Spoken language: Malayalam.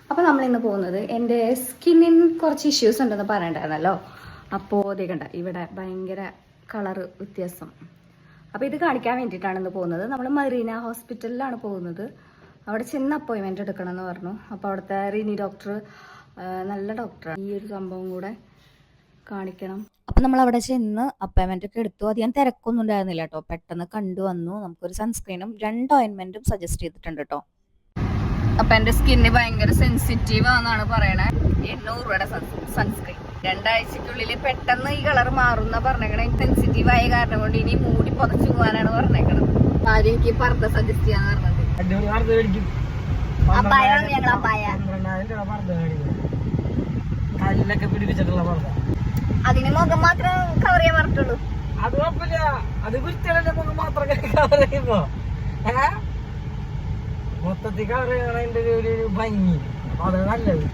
അപ്പോൾ നമ്മളിന്ന് പോകുന്നത് എൻ്റെ സ്കിന്നിന് കുറച്ച് ഇഷ്യൂസ് ഉണ്ടെന്ന് പറയണ്ടായിരുന്നല്ലോ. അപ്പോൾ ഇതേ കണ്ട ഇവിടെ ഭയങ്കര കളറ് വ്യത്യാസം. അപ്പോൾ ഇത് കാണിക്കാൻ വേണ്ടിയിട്ടാണ് ഇന്ന് പോകുന്നത്. നമ്മൾ മറീന ഹോസ്പിറ്റലിലാണ് പോകുന്നത്. അവിടെ ചെന്ന് അപ്പോയിൻമെൻറ്റ് എടുക്കണം എന്ന് പറഞ്ഞു. അപ്പോൾ അവിടുത്തെ റിനി ഡോക്ടർ നല്ല ഡോക്ടറാണ്. ഈ ഒരു സംഭവം കൂടെ കാണിക്കണം. അപ്പം നമ്മൾ അവിടെ ചെന്ന് അപ്പോയിൻമെൻ്റ് ഒക്കെ എടുത്തു. അധികം തിരക്കൊന്നും ഉണ്ടായിരുന്നില്ല കേട്ടോ. പെട്ടെന്ന് കണ്ടു വന്നു. നമുക്കൊരു സൺസ്ക്രീനും 2 ഓയിൻമെൻറ്റും സജസ്റ്റ് ചെയ്തിട്ടുണ്ട് കേട്ടോ. അപ്പം എൻ്റെ സ്കിന്ന് ഭയങ്കര സെൻസിറ്റീവ് ആണെന്നാണ് പറയണേ. 800 രൂപയുടെ സൺസ്ക്രീൻ 2 ആഴ്ചക്കുള്ളിൽ പെട്ടെന്ന് ഈ കളർ മാറുന്ന പറഞ്ഞേക്കണേ. സെൻസിറ്റീവ് ആയ കാരണം കൊണ്ട് ഇനി മൂടി പുതച്ചു പോകാനാണ് പറഞ്ഞേക്കണത്. ആരും എനിക്ക് പർദ്ദ സജസ്റ്റ് ചെയ്യാന്ന് പറഞ്ഞത്. അതിന് മുഖം മാത്രം കവർ ചെയ്യാൻ പറഞ്ഞിട്ടുള്ളൂ. അത് കുഴപ്പമില്ല, അത് കുറ്റല്ലേ മുഖം മാത്രം കവർ ചെയ്യുമ്പോ മൊത്തത്തിൽ കവർ ചെയ്യണതിന്റെ ഒരു ഭംഗി, അത് നല്ലത്.